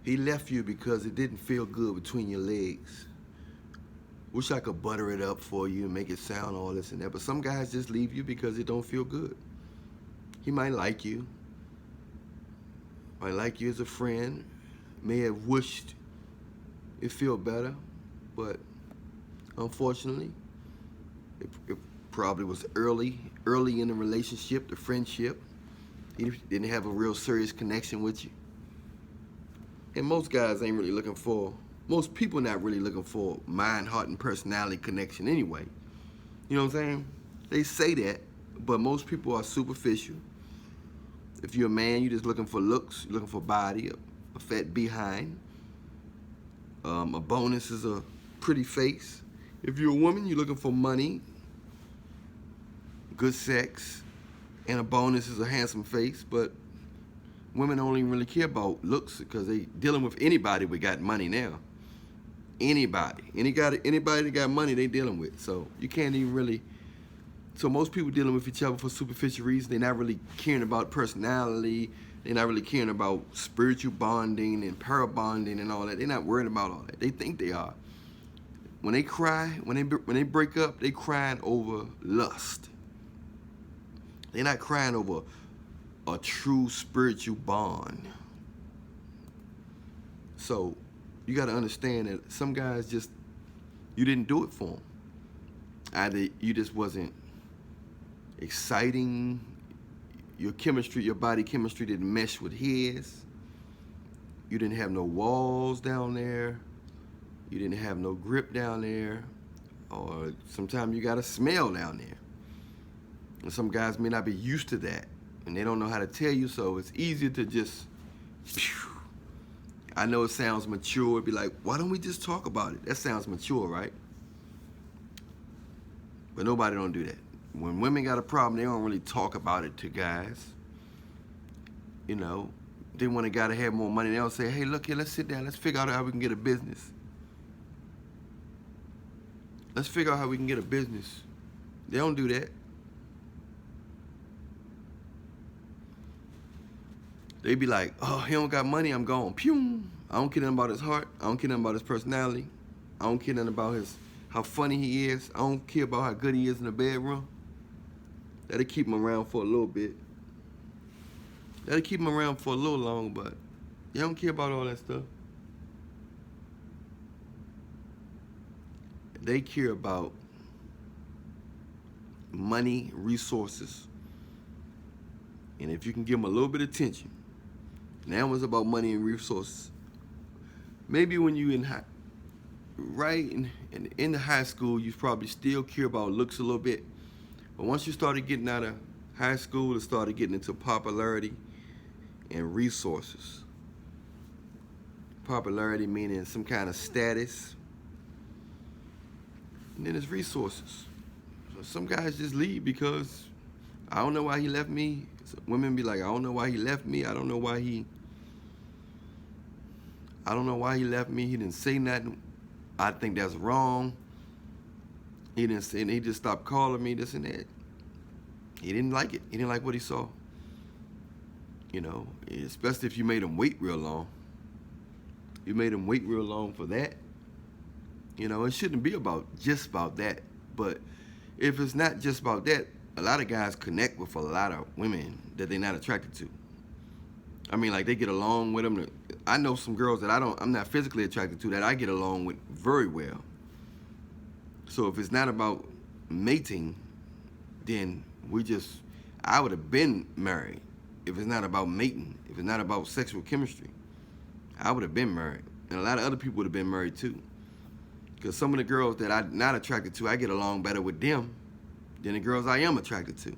He left you because it didn't feel good between your legs. Wish I could butter it up for you and make it sound all this and that, but some guys just leave you because it don't feel good. He might like you as a friend, may have wished it feel better, but unfortunately, it probably was early in the relationship, the friendship. He didn't have a real serious connection with you. And most guys ain't really looking for, most people not really looking for mind, heart, and personality connection anyway. You know what I'm saying? They say that, but most people are superficial. If you're a man, you're just looking for looks, you're looking for body, a fat behind. A bonus is a pretty face. If you're a woman, you're looking for money, good sex, and a bonus is a handsome face. But women don't even really care about looks because they dealing with anybody with got money now. Anybody that got money, they dealing with. So you can't even really. So most people dealing with each other for superficial reasons. They're not really caring about personality. They're not really caring about spiritual bonding and para bonding and all that. They're not worried about all that. They think they are. When they cry, when they break up, they crying over lust. They're not crying over a true spiritual bond. So you got to understand that some guys just, you didn't do it for them. Either you just wasn't exciting, your chemistry, your body chemistry didn't mesh with his, you didn't have no walls down there, you didn't have no grip down there, or sometimes you got a smell down there. And some guys may not be used to that, and they don't know how to tell you, so it's easier to just, phew. I know it sounds mature, be like, why don't we just talk about it? That sounds mature, right? But nobody don't do that. When women got a problem, they don't really talk about it to guys. You know, they want a guy to have more money. They don't say, hey, look here, let's sit down. Let's figure out how we can get a business. Let's figure out how we can get a business. They don't do that. They be like, oh, he don't got money, I'm gone. Pew! I don't care nothing about his heart. I don't care nothing about his personality. I don't care nothing about how funny he is. I don't care about how good he is in the bedroom. That'll keep him around for a little bit. That'll keep him around for a little long, but you don't care about all that stuff. They care about money, resources. And if you can give them a little bit of attention, now it's about money and resources. Maybe when you in the high school, you probably still care about looks a little bit. But once you started getting out of high school, it started getting into popularity and resources. Popularity meaning some kind of status. And then it's resources. So some guys just leave because I don't know why he left me. So women be like, I don't know why he left me. I don't know why he left me. He didn't say nothing. I think that's wrong. He didn't say, and he just stopped calling me, this and that. He didn't like it. He didn't like what he saw. You know, especially if you made him wait real long. You made him wait real long for that. You know, it shouldn't be just about that. But if it's not just about that, a lot of guys connect with a lot of women that they're not attracted to. I mean, like, they get along with them. I know some girls that I'm not physically attracted to that I get along with very well. So if it's not about mating, then I would have been married. If it's not about mating, if it's not about sexual chemistry, I would have been married. And a lot of other people would have been married too. Because some of the girls that I'm not attracted to, I get along better with them than the girls I am attracted to.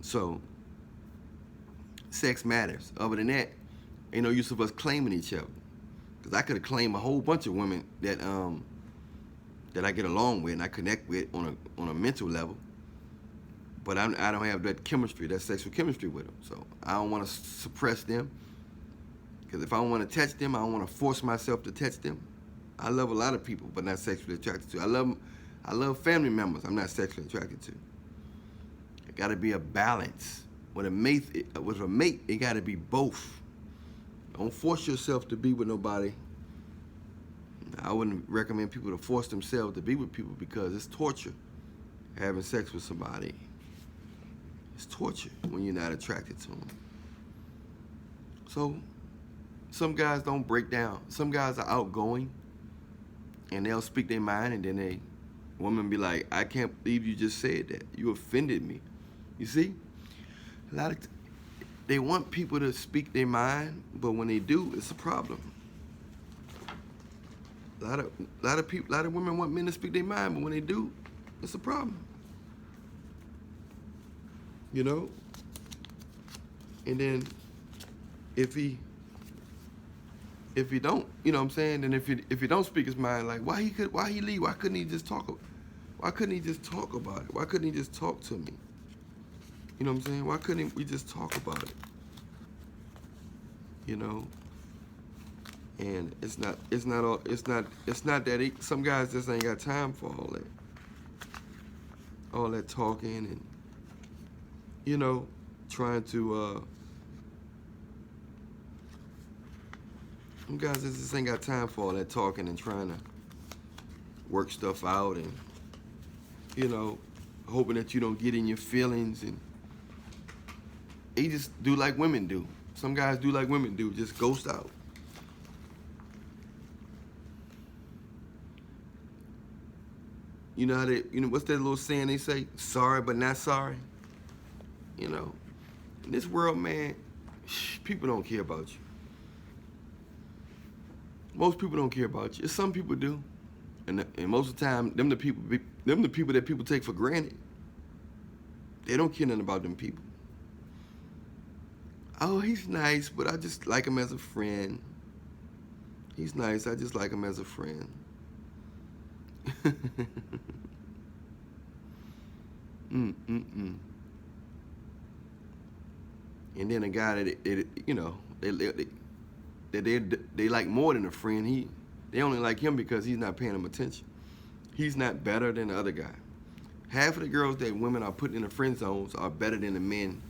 So, sex matters. Other than that, ain't no use of us claiming each other. Because I could have claimed a whole bunch of women that I get along with and I connect with on a mental level. But I don't have that chemistry, that sexual chemistry with them. So I don't want to suppress them. Because if I don't want to touch them, I don't want to force myself to touch them. I love a lot of people, but not sexually attracted to. I love family members I'm not sexually attracted to. It got to be a balance. With a mate, it got to be both. Don't force yourself to be with nobody. I wouldn't recommend people to force themselves to be with people because it's torture. Having sex with somebody, it's torture when you're not attracted to them. So some guys don't break down. Some guys are outgoing and they'll speak their mind, and then woman be like, I can't believe you just said that. You offended me. You see? They want people to speak their mind, but when they do, it's a problem. A lot of women want men to speak their mind, but when they do, it's a problem. You know? And then if he don't, you know what I'm saying? And if he don't speak his mind, like why he leave? Why couldn't he just talk about it? Why couldn't he just talk to me? You know what I'm saying? Why couldn't we just talk about it? You know? And it's not that some guys just ain't got time for all that talking and, you know, trying to some guys just ain't got time for all that talking and trying to work stuff out and, you know, hoping that you don't get in your feelings, and they just do like women do. Some guys do like women do, just ghost out. You know how what's that little saying they say? Sorry but not sorry. You know, in this world, man, people don't care about you. Most people don't care about you. Some people do, and most of the time, them the people that people take for granted. They don't care nothing about them people. Oh, he's nice, but I just like him as a friend. He's nice, I just like him as a friend. And then a guy that they like more than a friend, they only like him because he's not paying them attention. He's not better than the other guy. Half of the girls that women are putting in the friend zones are better than the men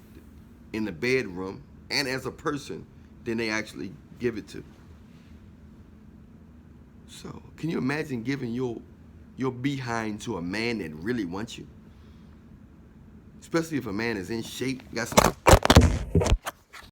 in the bedroom and as a person than they actually give it to. So, can you imagine giving your behind to a man that really wants you? Especially if a man is in shape, got some